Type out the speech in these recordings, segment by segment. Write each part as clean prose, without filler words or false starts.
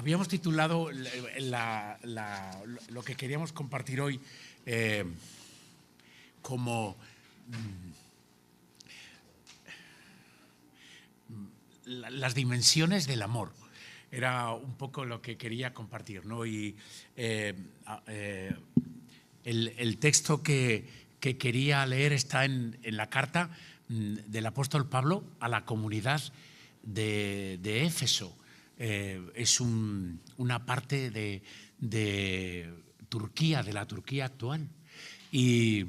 Habíamos titulado lo que queríamos compartir hoy como las dimensiones del amor. Era un poco lo que quería compartir, ¿no? Y el texto que quería leer está en la carta del apóstol Pablo a la comunidad de Éfeso. Es una parte de Turquía, de la Turquía actual. Y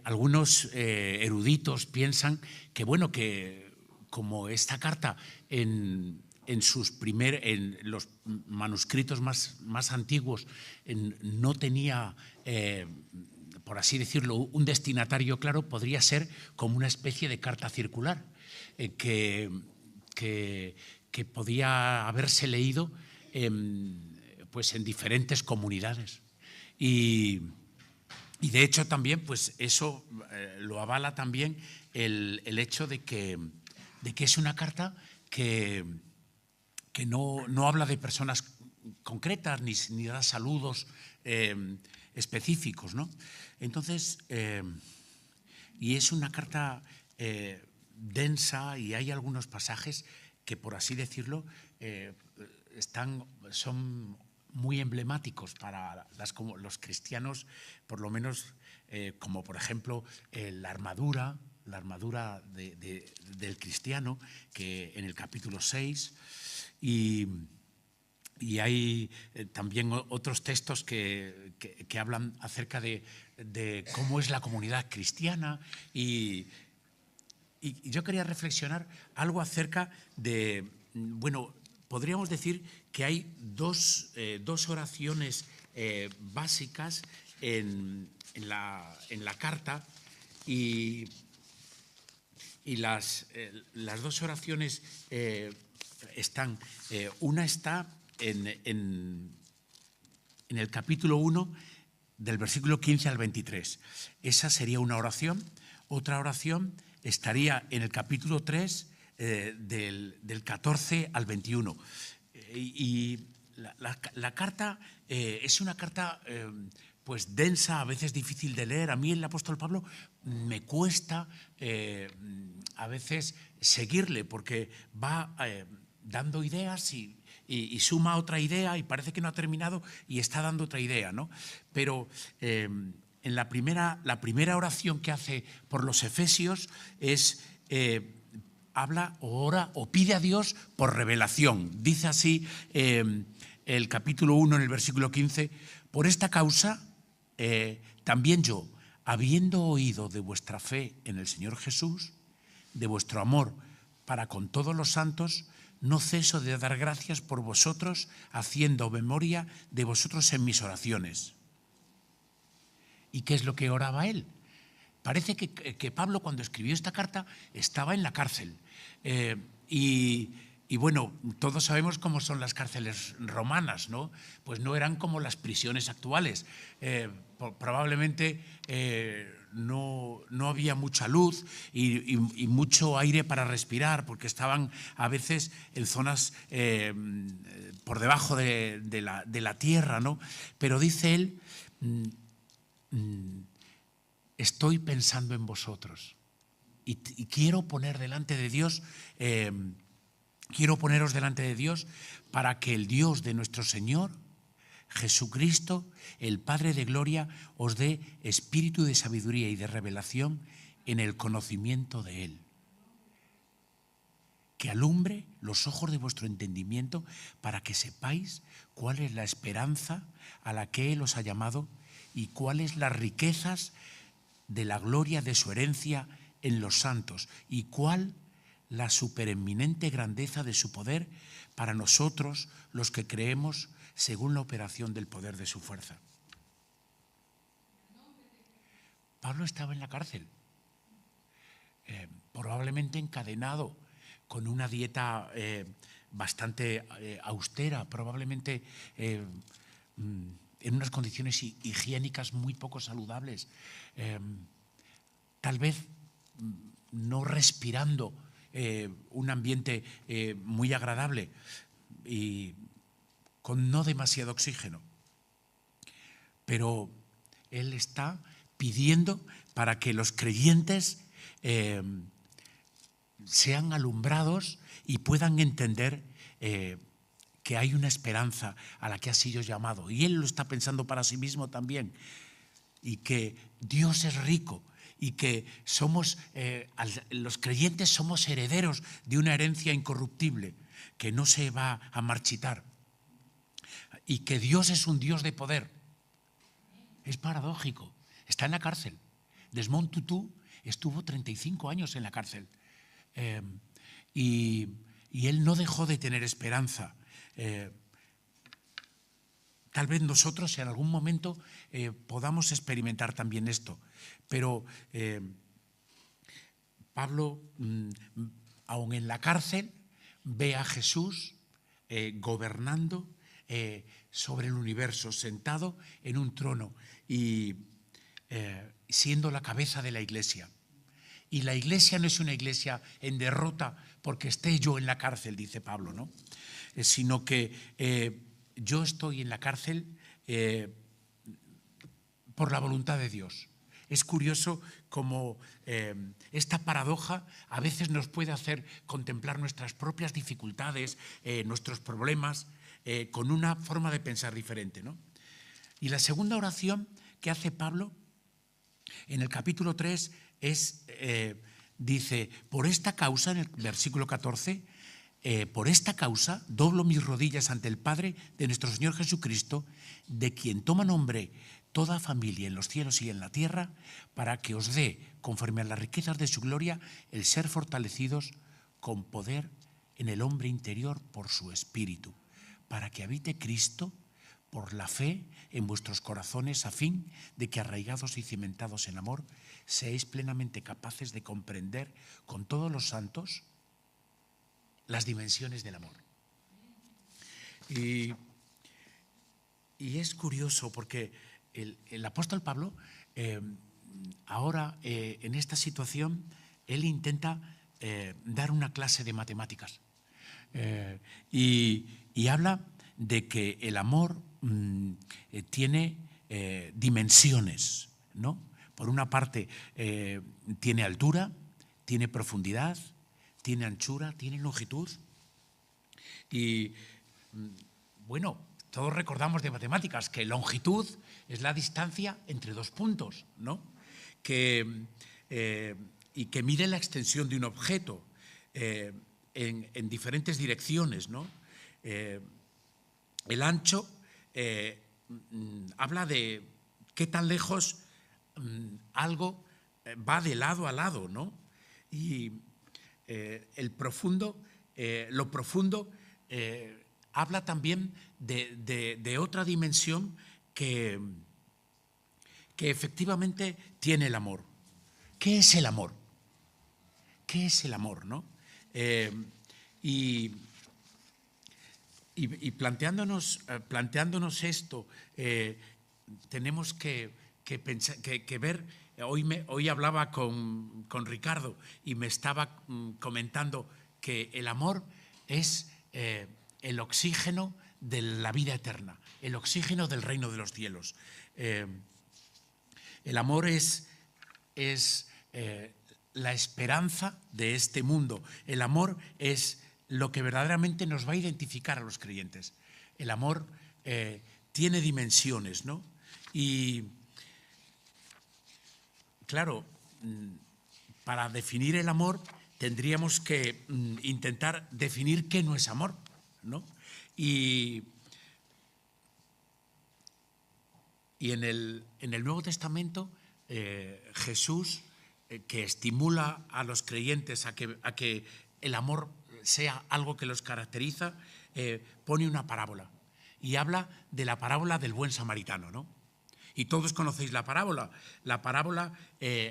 algunos eruditos piensan que, bueno, que como esta carta en los manuscritos más antiguos no tenía, por así decirlo, un destinatario claro, podría ser como una especie de carta circular que podía haberse leído pues en diferentes comunidades. Y de hecho también, pues eso lo avala también el hecho de que es una carta que no habla de personas concretas ni da saludos específicos, ¿no? Entonces, y es una carta densa, y hay algunos pasajes que, por así decirlo, son muy emblemáticos para los cristianos, por lo menos, como por ejemplo la armadura del cristiano, que en el capítulo 6, y hay también otros textos que hablan acerca de cómo es la comunidad cristiana, y yo quería reflexionar algo acerca de, bueno, podríamos decir que hay dos oraciones básicas en la carta, y las dos oraciones están, una está en el capítulo 1, del versículo 15 al 23. Esa sería una oración. Otra oración estaría en el capítulo 3, del 14 al 21. Y la carta es una carta pues densa, a veces difícil de leer. A mí el apóstol Pablo me cuesta a veces seguirle, porque va dando ideas y suma otra idea, y parece que no ha terminado y está dando otra idea, ¿no? Pero en la primera oración que hace por los efesios es habla o ora o pide a Dios por revelación. Dice así el capítulo 1 en el versículo 15: por esta causa también yo, habiendo oído de vuestra fe en el Señor Jesús, de vuestro amor para con todos los santos, no ceso de dar gracias por vosotros, haciendo memoria de vosotros en mis oraciones. ¿Y qué es lo que oraba él? Parece que Pablo, cuando escribió esta carta, estaba en la cárcel. Y bueno, todos sabemos cómo son las cárceles romanas, ¿no? Pues no eran como las prisiones actuales. Probablemente no había mucha luz y mucho aire para respirar, porque estaban a veces en zonas por debajo de la tierra, ¿no? Pero dice él: estoy pensando en vosotros y quiero poner delante de Dios, quiero poneros delante de Dios, para que el Dios de nuestro Señor Jesucristo, el Padre de gloria, os dé espíritu de sabiduría y de revelación en el conocimiento de Él, que alumbre los ojos de vuestro entendimiento, para que sepáis cuál es la esperanza a la que Él os ha llamado y cuáles las riquezas de la gloria de su herencia en los santos, y cuál la supereminente grandeza de su poder para nosotros, los que creemos, según la operación del poder de su fuerza. Pablo estaba en la cárcel, probablemente encadenado, con una dieta bastante austera, probablemente en unas condiciones higiénicas muy poco saludables, tal vez no respirando un ambiente muy agradable. y con no demasiado oxígeno. Pero él está pidiendo para que los creyentes sean alumbrados y puedan entender que hay una esperanza a la que ha sido llamado. Y él lo está pensando para sí mismo también. Y que Dios es rico y que somos, los creyentes somos herederos de una herencia incorruptible que no se va a marchitar. Y que Dios es un Dios de poder. Es paradójico. Está en la cárcel. Desmond Tutu estuvo 35 años en la cárcel. Y él no dejó de tener esperanza. Tal vez nosotros en algún momento podamos experimentar también esto. Pero Pablo, aun en la cárcel, ve a Jesús gobernando sobre el universo, sentado en un trono y siendo la cabeza de la iglesia. Y la iglesia no es una iglesia en derrota porque esté yo en la cárcel, dice Pablo, ¿no? Sino que yo estoy en la cárcel por la voluntad de Dios. Es curioso cómo esta paradoja a veces nos puede hacer contemplar nuestras propias dificultades, nuestros problemas, con una forma de pensar diferente, ¿no? Y la segunda oración que hace Pablo en el capítulo 3 dice, por esta causa, en el versículo 14, por esta causa doblo mis rodillas ante el Padre de nuestro Señor Jesucristo, de quien toma nombre toda familia en los cielos y en la tierra, para que os dé, conforme a las riquezas de su gloria, el ser fortalecidos con poder en el hombre interior por su Espíritu, para que habite Cristo por la fe en vuestros corazones, a fin de que, arraigados y cimentados en amor, seáis plenamente capaces de comprender con todos los santos las dimensiones del amor. Y es curioso porque el apóstol Pablo, ahora en esta situación, él intenta dar una clase de matemáticas y habla de que el amor tiene dimensiones, ¿no? Por una parte, tiene altura, tiene profundidad, tiene anchura, tiene longitud. Y bueno, todos recordamos de matemáticas que longitud es la distancia entre dos puntos, ¿no? Y que mide la extensión de un objeto en diferentes direcciones, ¿no? El ancho habla de qué tan lejos algo va de lado a lado, ¿no? Y lo profundo habla también de otra dimensión que efectivamente tiene el amor. ¿Qué es el amor? ¿Qué es el amor, no? Y planteándonos esto, tenemos que ver. Hoy hablaba con Ricardo y me estaba comentando que el amor es el oxígeno de la vida eterna, el oxígeno del reino de los cielos. El amor es la esperanza de este mundo. El amor es lo que verdaderamente nos va a identificar a los creyentes. El amor tiene dimensiones, ¿no? Y claro, para definir el amor tendríamos que intentar definir qué no es amor, ¿no? Y en el Nuevo Testamento Jesús, que estimula a los creyentes a que el amor sea algo que los caracteriza, pone una parábola y habla de la parábola del buen samaritano, ¿no? Y todos conocéis la parábola. La parábola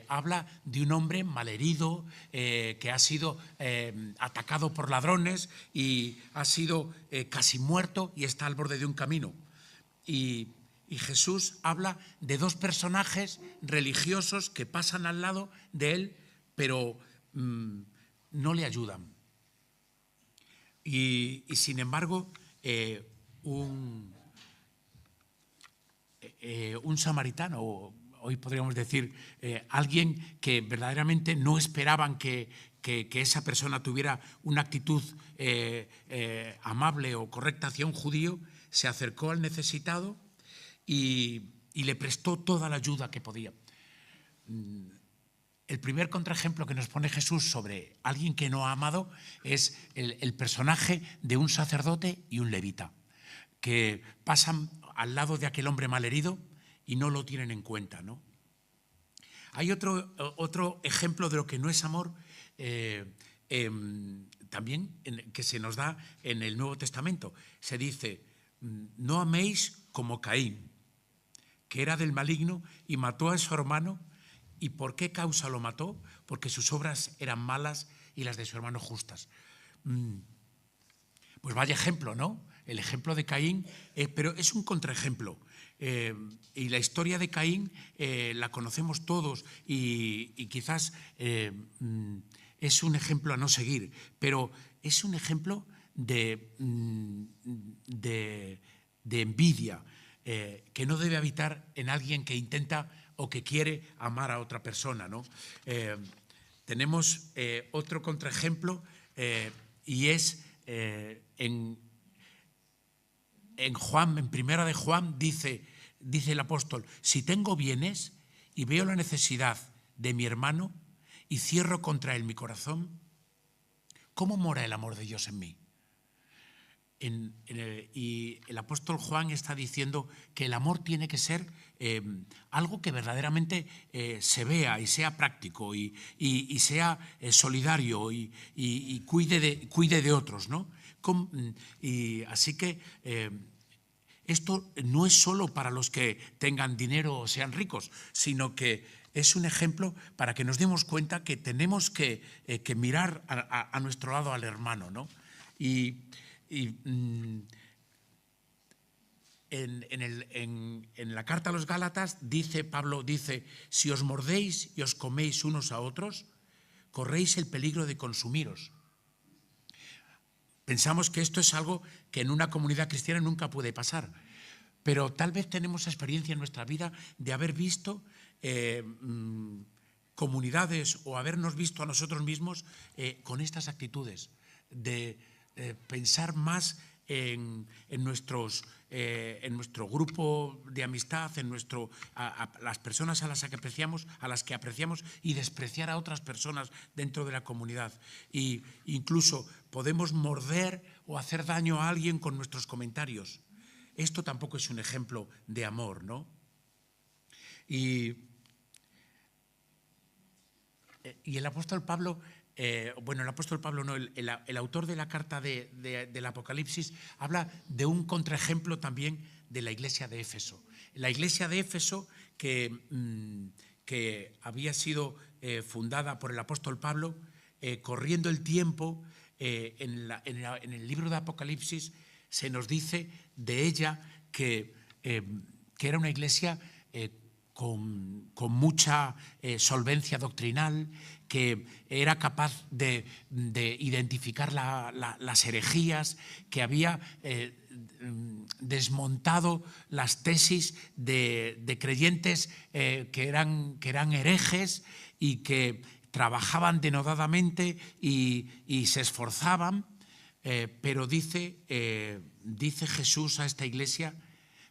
habla de un hombre malherido que ha sido atacado por ladrones y ha sido casi muerto y está al borde de un camino. Y Jesús habla de dos personajes religiosos que pasan al lado de él, pero no le ayudan. Y sin embargo, un samaritano, hoy podríamos decir alguien que verdaderamente no esperaban que esa persona tuviera una actitud amable o correcta hacia un judío, se acercó al necesitado y le prestó toda la ayuda que podía. El primer contraejemplo que nos pone Jesús sobre alguien que no ha amado es el personaje de un sacerdote y un levita, que pasan al lado de aquel hombre malherido y no lo tienen en cuenta, ¿no? Hay otro ejemplo de lo que no es amor, también que se nos da en el Nuevo Testamento. Se dice, no améis como Caín, que era del maligno y mató a su hermano. ¿Y por qué causa lo mató? Porque sus obras eran malas y las de su hermano justas. Pues vaya ejemplo, ¿no? El ejemplo de Caín, pero es un contraejemplo. Y la historia de Caín la conocemos todos y quizás es un ejemplo a no seguir, pero es un ejemplo de envidia que no debe habitar en alguien que intenta o que quiere amar a otra persona, ¿no? Tenemos otro contraejemplo y es en Juan, en Primera de Juan, dice el apóstol, si tengo bienes y veo la necesidad de mi hermano y cierro contra él mi corazón, ¿cómo mora el amor de Dios en mí? Y el apóstol Juan está diciendo que el amor tiene que ser algo que verdaderamente se vea y sea práctico y sea solidario y cuide de otros, ¿no? Y así que esto no es solo para los que tengan dinero o sean ricos, sino que es un ejemplo para que nos demos cuenta que tenemos que mirar a nuestro lado al hermano, ¿no? En la carta a los Gálatas Pablo dice, si os mordéis y os coméis unos a otros, corréis el peligro de consumiros. Pensamos que esto es algo que en una comunidad cristiana nunca puede pasar, pero tal vez tenemos experiencia en nuestra vida de haber visto comunidades o habernos visto a nosotros mismos con estas actitudes de pensar más en nuestro grupo de amistad, en las personas a las que apreciamos y despreciar a otras personas dentro de la comunidad. Y incluso podemos morder o hacer daño a alguien con nuestros comentarios. Esto tampoco es un ejemplo de amor, ¿no? Y el apóstol Pablo, el apóstol Pablo no, el autor de la carta del Apocalipsis habla de un contraejemplo también de la iglesia de Éfeso. La iglesia de Éfeso que había sido fundada por el apóstol Pablo, corriendo el tiempo, en el libro de Apocalipsis se nos dice de ella que era una iglesia con mucha solvencia doctrinal, que era capaz de identificar las herejías, que había desmontado las tesis de creyentes que eran herejes y que trabajaban denodadamente y se esforzaban, pero dice Jesús a esta iglesia,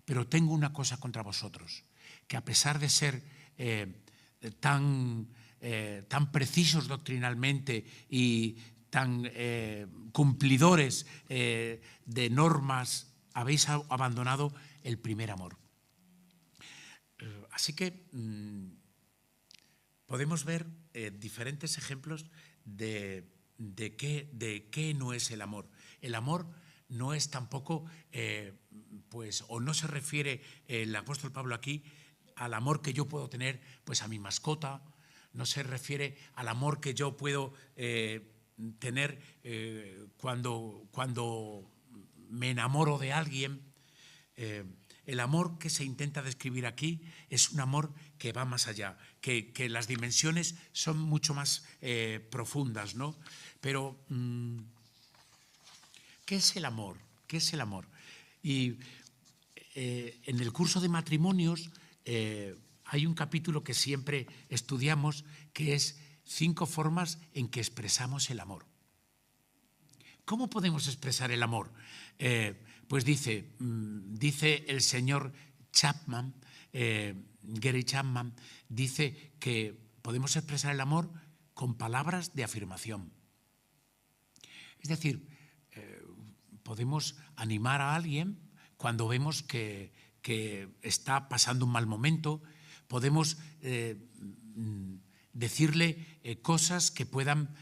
pero tengo una cosa contra vosotros, que a pesar de ser tan precisos doctrinalmente y tan cumplidores de normas, habéis abandonado el primer amor. Así que podemos ver diferentes ejemplos de qué no es el amor. El amor no es tampoco, o no se refiere el apóstol Pablo aquí al amor que yo puedo tener pues a mi mascota, no se refiere al amor que yo puedo tener cuando me enamoro de alguien. El amor que se intenta describir aquí es un amor que va más allá, que las dimensiones son mucho más profundas, ¿no? Pero, ¿qué es el amor? ¿Qué es el amor? Y en el curso de matrimonios hay un capítulo que siempre estudiamos que es 5 formas en que expresamos el amor. ¿Cómo podemos expresar el amor? Pues dice el señor Chapman, Gary Chapman, dice que podemos expresar el amor con palabras de afirmación. Es decir, podemos animar a alguien cuando vemos que está pasando un mal momento, podemos decirle cosas que puedan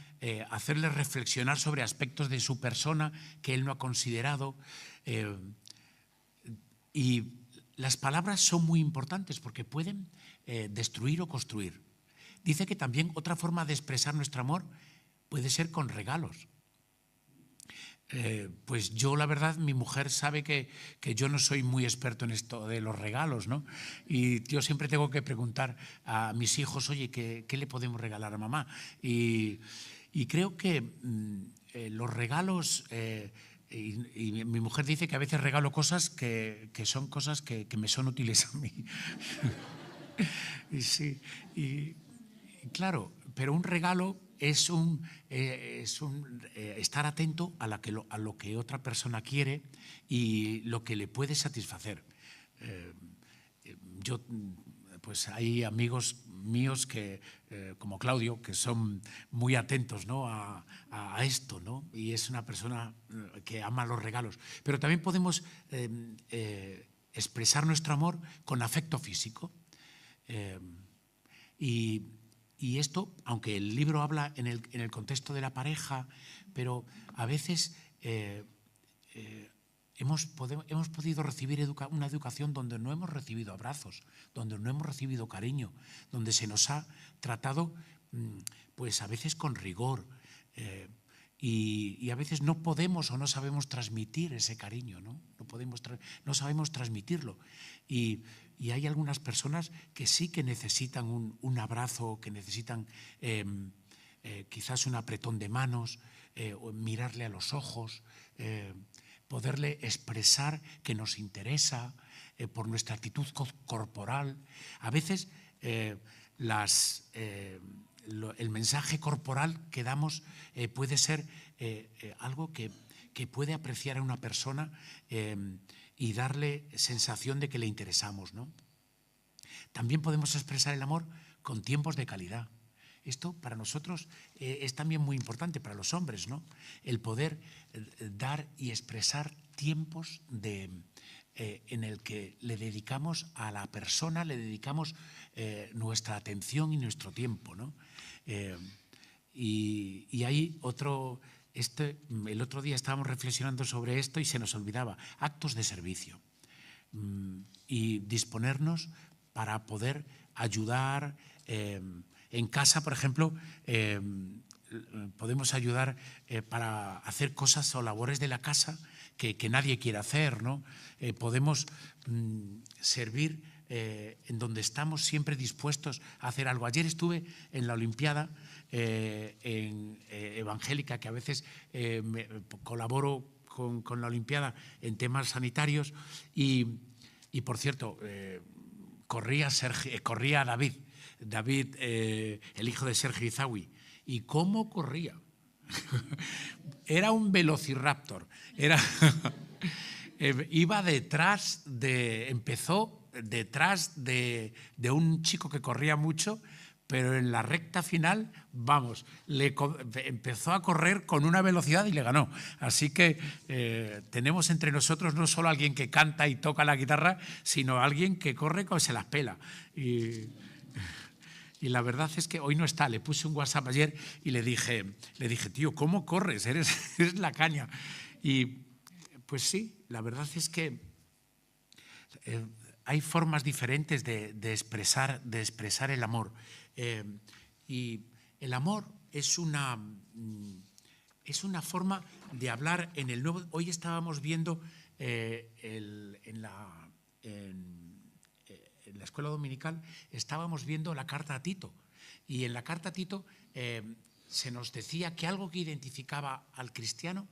hacerle reflexionar sobre aspectos de su persona que él no ha considerado. Y las palabras son muy importantes porque pueden destruir o construir. Dice que también otra forma de expresar nuestro amor puede ser con regalos. Pues yo, la verdad, mi mujer sabe que yo no soy muy experto en esto de los regalos, ¿no? Y yo siempre tengo que preguntar a mis hijos, oye, ¿qué le podemos regalar a mamá? Y creo que los regalos, y mi mujer dice que a veces regalo cosas que son cosas que me son útiles a mí. Y sí, y claro, pero un regalo es estar atento a lo que otra persona quiere y lo que le puede satisfacer. Pues hay amigos míos que, como Claudio, que son muy atentos, ¿no?, a esto, ¿no? Y es una persona que ama los regalos. Pero también podemos expresar nuestro amor con afecto físico. Y esto, aunque el libro habla en el contexto de la pareja, pero a veces hemos podido recibir una educación donde no hemos recibido abrazos, donde no hemos recibido cariño, donde se nos ha tratado pues a veces con rigor, y a veces no podemos o no sabemos transmitir ese cariño, ¿no? No sabemos transmitirlo. Y hay algunas personas que sí que necesitan un abrazo, que necesitan quizás un apretón de manos, o mirarle a los ojos, poderle expresar que nos interesa por nuestra actitud corporal. A veces el mensaje corporal que damos puede ser algo que puede apreciar a una persona y darle sensación de que le interesamos, ¿no? También podemos expresar el amor con tiempos de calidad. Esto para nosotros es también muy importante, para los hombres, ¿no? El poder dar y expresar tiempos en el que le dedicamos a la persona, le dedicamos nuestra atención y nuestro tiempo, ¿no? Y hay otro... el otro día estábamos reflexionando sobre esto y se nos olvidaba, actos de servicio. Y disponernos para poder ayudar. En casa, por ejemplo, podemos ayudar para hacer cosas o labores de la casa que nadie quiere hacer, ¿no? Podemos servir en donde estamos siempre dispuestos a hacer algo. Ayer estuve en la Olimpiada evangélica, que a veces colaboro con la Olimpiada en temas sanitarios, y por cierto, corría David, el hijo de Sergio Izawi. ¿Y cómo corría? Era un velociraptor. Empezó detrás de un chico que corría mucho, pero en la recta final, vamos, empezó a correr con una velocidad y le ganó. Así que tenemos entre nosotros no solo alguien que canta y toca la guitarra, sino alguien que corre como se las pela. Y la verdad es que hoy no está. Le puse un WhatsApp ayer y le dije, tío, ¿cómo corres? Eres la caña. Y pues sí, la verdad es que hay formas diferentes de expresar el amor. Y el amor es una forma de hablar en el nuevo... Hoy estábamos viendo en la escuela dominical, estábamos viendo la carta a Tito. Y en la carta a Tito se nos decía que algo que identificaba al cristiano,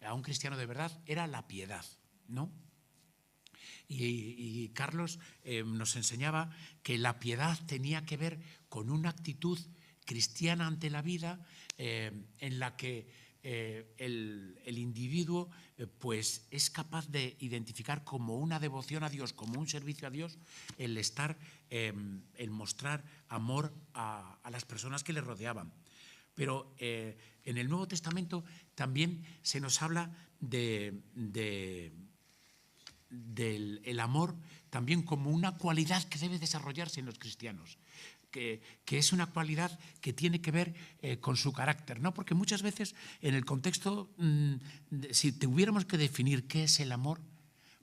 a un cristiano de verdad, era la piedad, ¿no? Y Carlos nos enseñaba que la piedad tenía que ver con una actitud cristiana ante la vida en la que el individuo pues es capaz de identificar como una devoción a Dios, como un servicio a Dios, el estar, el mostrar amor a las personas que le rodeaban. Pero en el Nuevo Testamento también se nos habla del amor también como una cualidad que debe desarrollarse en los cristianos, que es una cualidad que tiene que ver con su carácter, ¿no? Porque muchas veces en el contexto, si tuviéramos que definir qué es el amor,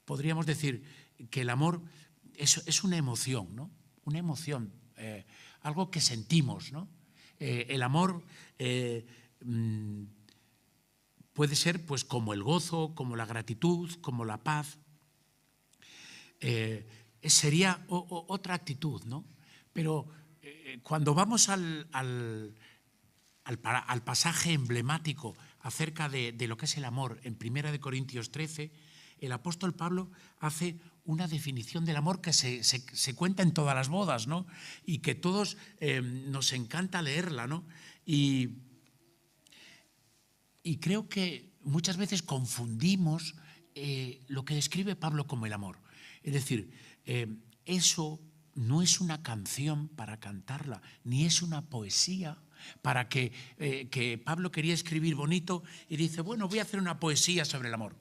podríamos decir que el amor es una emoción, ¿no? Una emoción, algo que sentimos, ¿no? El amor puede ser pues como el gozo, como la gratitud, como la paz. Sería otra actitud, ¿no? Pero cuando vamos al pasaje emblemático acerca de lo que es el amor en 1 Corintios 13, el apóstol Pablo hace una definición del amor que se cuenta en todas las bodas, ¿no? Y que todos nos encanta leerla, ¿no? Y creo que muchas veces confundimos lo que describe Pablo como el amor. Es decir, eso no es una canción para cantarla, ni es una poesía para que Pablo quería escribir bonito y dice, bueno, voy a hacer una poesía sobre el amor.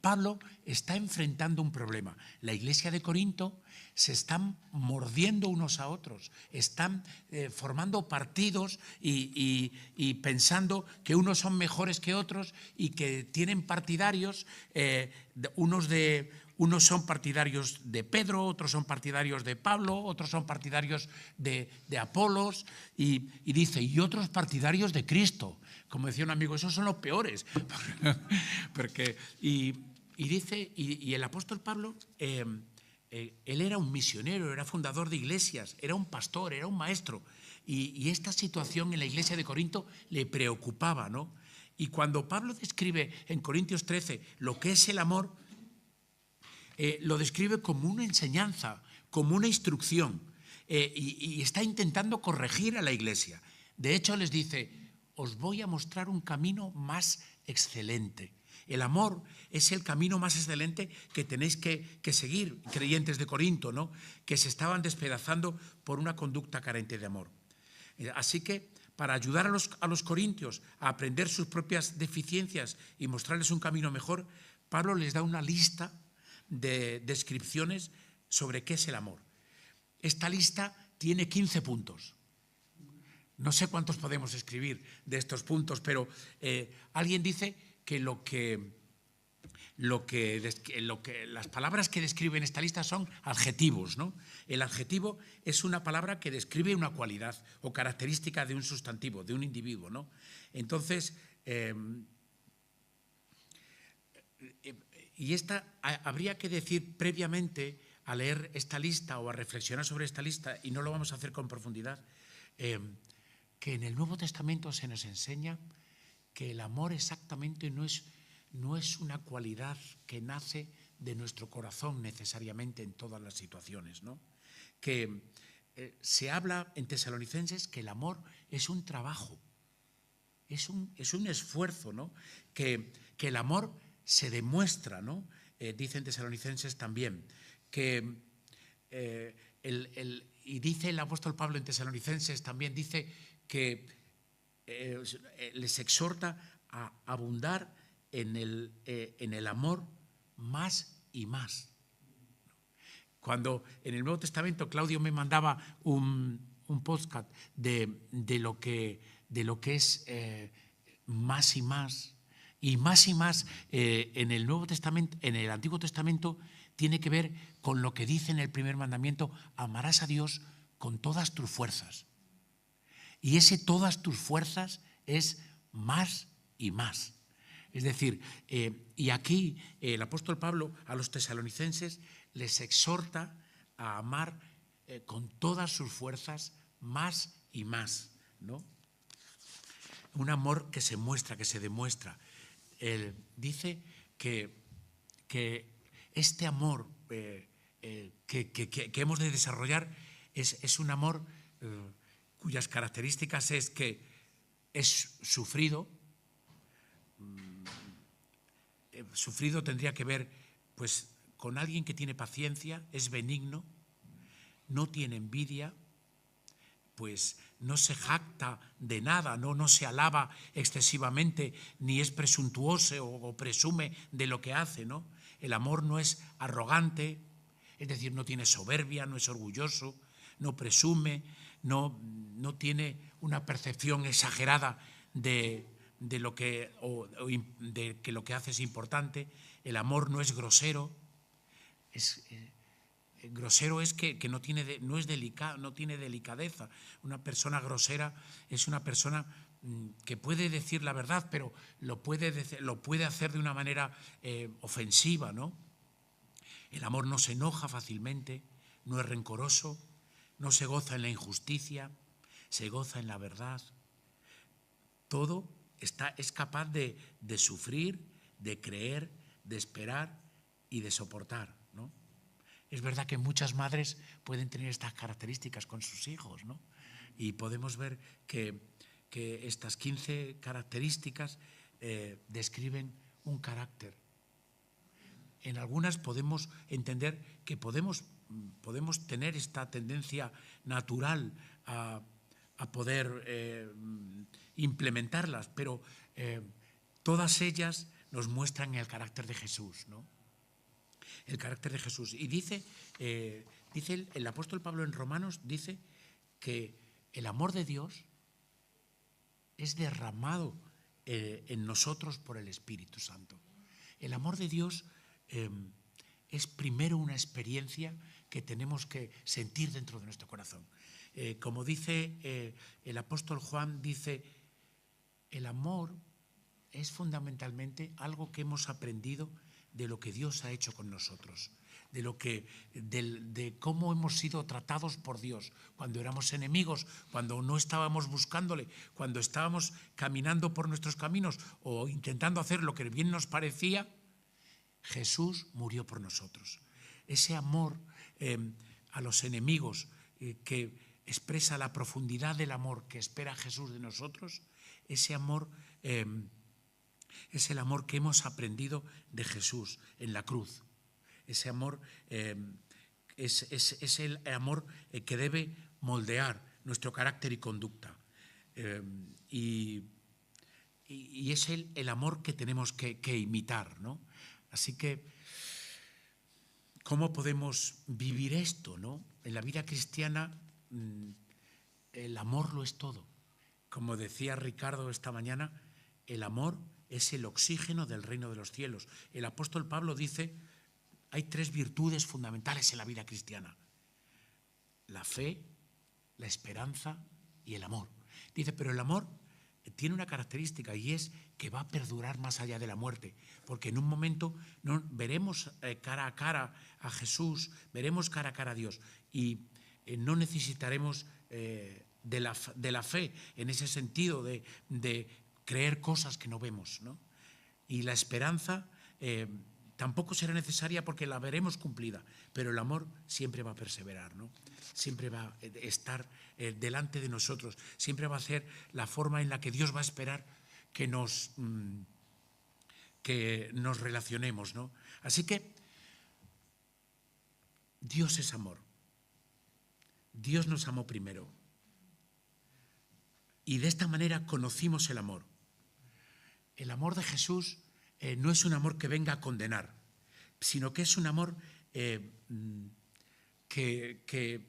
Pablo está enfrentando un problema. La iglesia de Corinto se están mordiendo unos a otros, están formando partidos y pensando que unos son mejores que otros y que tienen partidarios, unos son partidarios de Pedro, otros son partidarios de Pablo, otros son partidarios de Apolos y dice, y otros partidarios de Cristo. Como decía un amigo, esos son los peores. Y dice, y el apóstol Pablo, él era un misionero, era fundador de iglesias, era un pastor, era un maestro. Y esta situación en la iglesia de Corinto le preocupaba, ¿no? Y cuando Pablo describe en Corintios 13 lo que es el amor, lo describe como una enseñanza, como una instrucción, y está intentando corregir a la iglesia. De hecho, les dice, os voy a mostrar un camino más excelente. El amor es el camino más excelente que tenéis que seguir, creyentes de Corinto, ¿no? Que se estaban despedazando por una conducta carente de amor. Así que, para ayudar a los corintios a aprender sus propias deficiencias y mostrarles un camino mejor, Pablo les da una lista de descripciones sobre qué es el amor. Esta lista tiene 15 puntos. No sé cuántos podemos escribir de estos puntos, pero alguien dice que las palabras que describen esta lista son adjetivos, ¿no? El adjetivo es una palabra que describe una cualidad o característica de un sustantivo, de un individuo, ¿no? Entonces, habría que decir previamente a leer esta lista o a reflexionar sobre esta lista, y no lo vamos a hacer con profundidad, que en el Nuevo Testamento se nos enseña que el amor exactamente no es una cualidad que nace de nuestro corazón necesariamente en todas las situaciones, ¿no? Que se habla en Tesalonicenses que el amor es un trabajo, es un esfuerzo, ¿no? Que el amor se demuestra, ¿no? Dicen Tesalonicenses también, que y dice el apóstol Pablo en Tesalonicenses también, dice que les exhorta a abundar en el amor más y más. Cuando en el Nuevo Testamento Claudio me mandaba un podcast de lo que es más y más, y más en el Nuevo Testamento, en el Antiguo Testamento, tiene que ver con lo que dice en el primer mandamiento: amarás a Dios con todas tus fuerzas. Y ese todas tus fuerzas es más y más. Es decir, y aquí el apóstol Pablo a los tesalonicenses les exhorta a amar con todas sus fuerzas más y más, ¿no? un amor que se muestra, que se demuestra. Él dice que este amor que hemos de desarrollar es un amor cuyas características es que es sufrido. Sufrido tendría que ver pues con alguien que tiene paciencia, es benigno, no tiene envidia, pues no se jacta de nada, no se alaba excesivamente, ni es presuntuoso o presume de lo que hace, ¿no? El amor no es arrogante, es decir, no tiene soberbia, no es orgulloso, no presume, no tiene una percepción exagerada de lo que de que lo que hace es importante. El amor no es grosero, grosero es que no tiene delicadeza. Una persona grosera es una persona que puede decir la verdad, pero lo puede hacer de una manera ofensiva, ¿no? El amor no se enoja fácilmente, no es rencoroso, no se goza en la injusticia, se goza en la verdad. Todo es capaz de sufrir, de creer, de esperar y de soportar, ¿no? Es verdad que muchas madres pueden tener estas características con sus hijos, ¿no? Y podemos ver que estas 15 características describen un carácter. En algunas podemos entender que podemos tener esta tendencia natural a poder implementarlas, pero todas ellas nos muestran el carácter de Jesús, ¿no? El carácter de Jesús. Y dice el apóstol Pablo en Romanos, dice que el amor de Dios es derramado en nosotros por el Espíritu Santo. El amor de Dios es primero una experiencia que tenemos que sentir dentro de nuestro corazón. Como dice el apóstol Juan, dice, el amor es fundamentalmente algo que hemos aprendido de lo que Dios ha hecho con nosotros, de cómo hemos sido tratados por Dios cuando éramos enemigos, cuando no estábamos buscándole, cuando estábamos caminando por nuestros caminos o intentando hacer lo que bien nos parecía. Jesús murió por nosotros. Ese amor a los enemigos que expresa la profundidad del amor que espera Jesús de nosotros, ese amor es el amor que hemos aprendido de Jesús en la cruz. Ese amor es el amor que debe moldear nuestro carácter y conducta. Y es el amor que tenemos que imitar, ¿no? Así que, ¿cómo podemos vivir esto, ¿no? En la vida cristiana, el amor lo es todo. Como decía Ricardo esta mañana, el amor es el oxígeno del reino de los cielos. El apóstol Pablo dice, hay 3 virtudes fundamentales en la vida cristiana: la fe, la esperanza y el amor. Dice, pero el amor tiene una característica y es que va a perdurar más allá de la muerte, porque en un momento veremos cara a cara a Jesús, veremos cara a cara a Dios y no necesitaremos de la fe en ese sentido de creer cosas que no vemos, ¿no? Y la esperanza tampoco será necesaria porque la veremos cumplida, pero el amor siempre va a perseverar, ¿no? Siempre va a estar delante de nosotros, siempre va a ser la forma en la que Dios va a esperar que nos relacionemos, ¿no? Así que Dios es amor. Dios nos amó primero. Y de esta manera conocimos el amor. El amor de Jesús no es un amor que venga a condenar, sino que es un amor que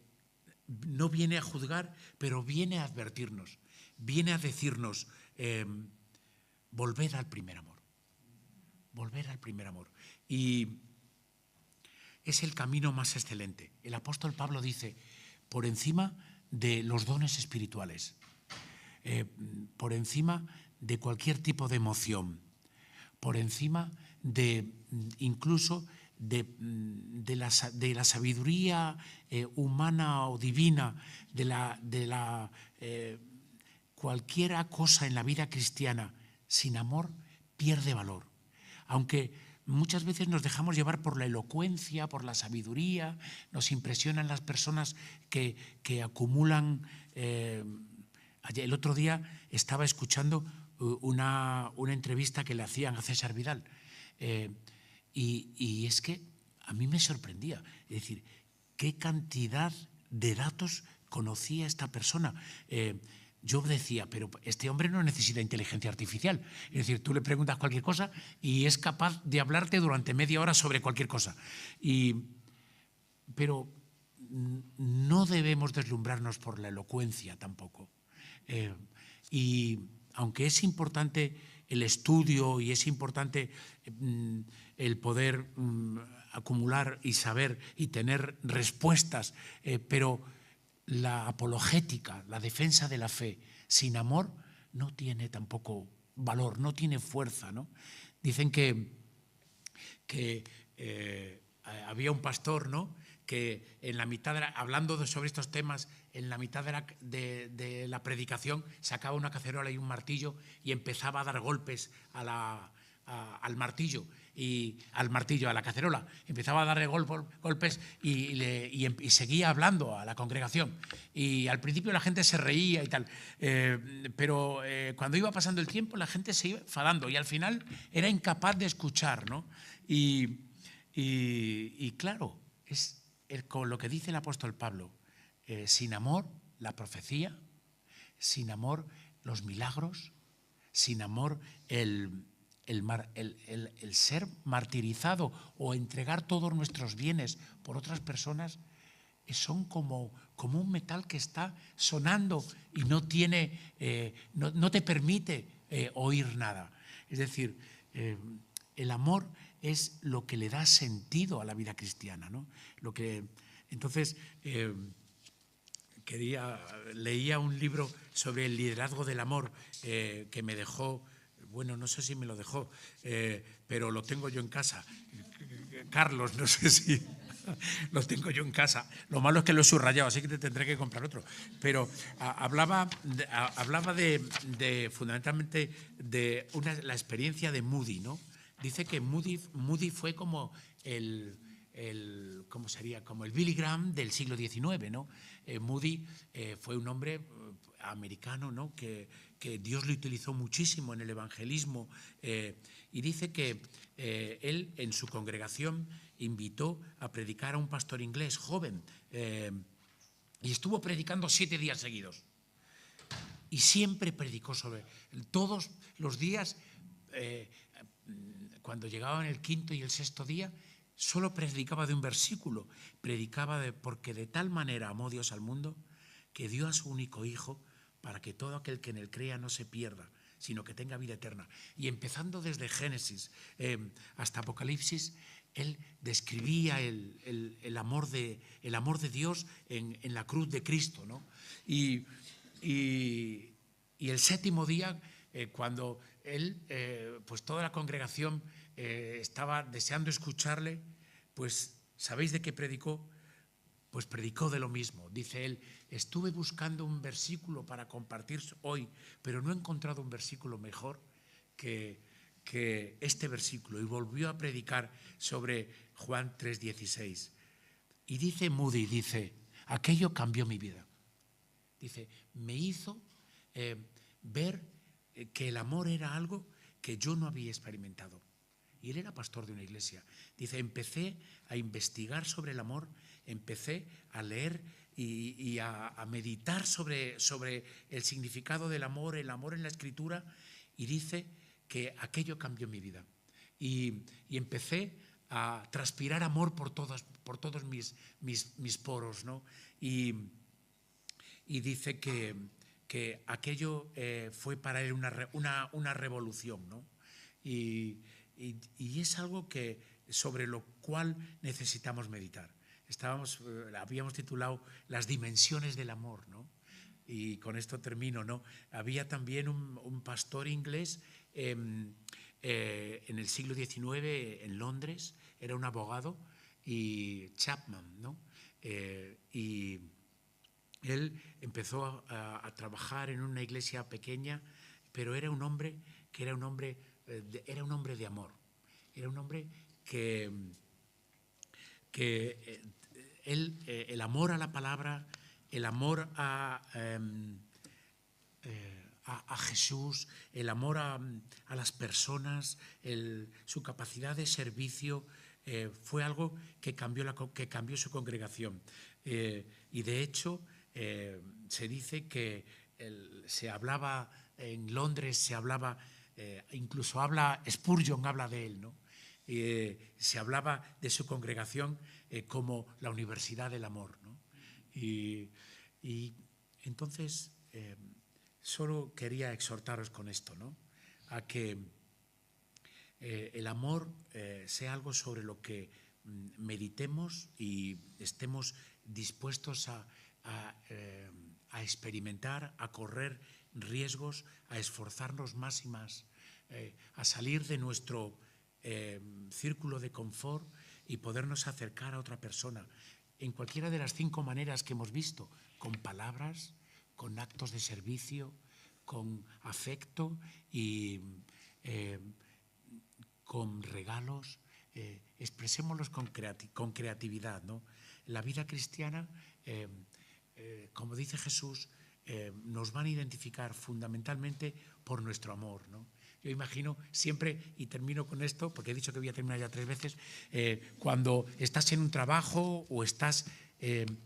no viene a juzgar, pero viene a advertirnos, viene a decirnos, volved al primer amor, volver al primer amor. Y es el camino más excelente. El apóstol Pablo dice, por encima de los dones espirituales, por encima de cualquier tipo de emoción, por encima de incluso de la sabiduría humana o divina, cualquier cosa en la vida cristiana sin amor pierde valor. Aunque muchas veces nos dejamos llevar por la elocuencia, por la sabiduría, nos impresionan las personas que acumulan. El otro día estaba escuchando una entrevista que le hacían a César Vidal y es que a mí me sorprendía. Es decir, qué cantidad de datos conocía esta persona. Yo decía, pero este hombre no necesita inteligencia artificial. Es decir, tú le preguntas cualquier cosa y es capaz de hablarte durante media hora sobre cualquier cosa. Pero no debemos deslumbrarnos por la elocuencia tampoco. Y aunque es importante el estudio y es importante el poder acumular y saber y tener respuestas, pero la apologética, la defensa de la fe, sin amor, no tiene tampoco valor, no tiene fuerza, ¿no? Dicen que había un pastor, ¿no?, que en la mitad, hablando sobre estos temas, en la mitad de la predicación sacaba una cacerola y un martillo y empezaba a dar golpes al martillo, a la cacerola. Empezaba a darle golpes y seguía hablando a la congregación. Y al principio la gente se reía y tal, pero cuando iba pasando el tiempo la gente se iba enfadando y al final era incapaz de escuchar, ¿no? Y claro, es con lo que dice el apóstol Pablo, sin amor la profecía, sin amor los milagros, sin amor el ser martirizado o entregar todos nuestros bienes por otras personas, son como un metal que está sonando y no te permite oír nada. Es decir, el amor es lo que le da sentido a la vida cristiana, ¿no? Entonces, leía un libro sobre el liderazgo del amor que me dejó, bueno, no sé si me lo dejó, pero lo tengo yo en casa. Carlos, no sé si lo tengo yo en casa. Lo malo es que lo he subrayado, así que te tendré que comprar otro. Pero hablaba fundamentalmente de la experiencia de Moody, ¿no? Dice que Moody fue como ¿cómo sería? Como el Billy Graham del siglo XIX, ¿no? Moody fue un hombre americano, ¿no?, que Dios le utilizó muchísimo en el evangelismo, y dice que él en su congregación invitó a predicar a un pastor inglés joven y estuvo predicando 7 días seguidos y siempre predicó todos los días. Cuando llegaban el 5.º y el 6.º día, solo predicaba de un versículo, porque de tal manera amó Dios al mundo que dio a su único hijo para que todo aquel que en él crea no se pierda, sino que tenga vida eterna. Y empezando desde Génesis hasta Apocalipsis, él describía el amor de Dios en la cruz de Cristo, ¿no? Y el 7.º día, cuando él, pues toda la congregación estaba deseando escucharle, pues ¿sabéis de qué predicó? Pues predicó de lo mismo. Dice él, estuve buscando un versículo para compartir hoy, pero no he encontrado un versículo mejor que este versículo. Y volvió a predicar sobre Juan 3:16. Y dice Moody, aquello cambió mi vida. Dice, me hizo ver que el amor era algo que yo no había experimentado. Y él era pastor de una iglesia. Dice, empecé a investigar sobre el amor, empecé a leer y a meditar sobre el significado del amor, el amor en la Escritura, y dice que aquello cambió mi vida. Y empecé a transpirar amor por todos mis poros, ¿no? Y dice que aquello fue para él una revolución, ¿no? Y es algo sobre lo cual necesitamos meditar. Habíamos titulado Las dimensiones del amor, ¿no? Y con esto termino, ¿no? Había también un pastor inglés en el siglo XIX en Londres, era un abogado, y Chapman, ¿no? Y Él empezó a trabajar en una iglesia pequeña, pero era un hombre que era un hombre de amor. Era un hombre que el amor a la palabra, el amor a Jesús, el amor a las personas, su capacidad de servicio, fue algo que cambió su congregación. Y de hecho, se dice que se hablaba en Londres, incluso Spurgeon habla de él, ¿no? Se hablaba de su congregación como la Universidad del Amor, ¿no? Y entonces solo quería exhortaros con esto, ¿no? A que el amor sea algo sobre lo que meditemos y estemos dispuestos a experimentar, a correr riesgos, a esforzarnos más y más, a salir de nuestro círculo de confort y podernos acercar a otra persona en cualquiera de las 5 maneras que hemos visto, con palabras, con actos de servicio, con afecto y con regalos. Expresémoslos con creatividad, ¿no? La vida cristiana, como dice Jesús, nos van a identificar fundamentalmente por nuestro amor, ¿no? Yo imagino siempre, y termino con esto, porque he dicho que voy a terminar ya 3 veces, cuando estás en un trabajo o estás en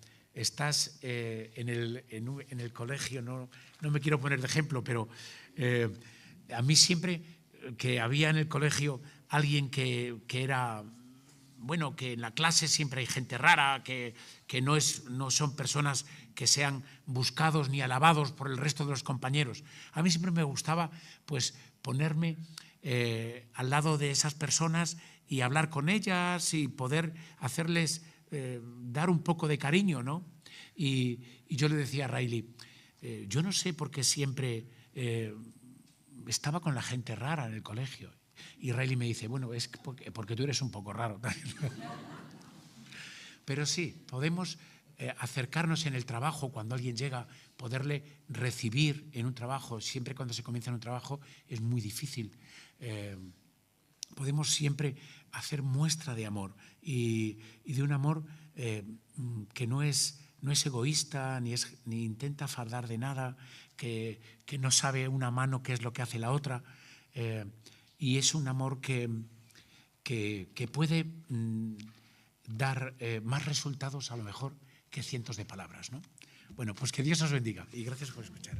el colegio, no me quiero poner de ejemplo, pero a mí siempre que había en el colegio alguien que era, bueno, que en la clase siempre hay gente rara, que no son personas que sean buscados ni alabados por el resto de los compañeros. A mí siempre me gustaba pues ponerme al lado de esas personas y hablar con ellas y poder hacerles dar un poco de cariño, ¿no? Y yo le decía a Riley, yo no sé por qué siempre estaba con la gente rara en el colegio. Y Riley me dice, bueno, es porque tú eres un poco raro. Pero sí, podemos acercarnos en el trabajo cuando alguien llega, poderle recibir en un trabajo. Siempre cuando se comienza en un trabajo es muy difícil. Podemos siempre hacer muestra de amor y de un amor que no es egoísta, ni intenta fardar de nada, que no sabe una mano qué es lo que hace la otra. Y es un amor que puede dar más resultados a lo mejor que cientos de palabras, ¿no? Bueno, pues que Dios os bendiga y gracias por escuchar.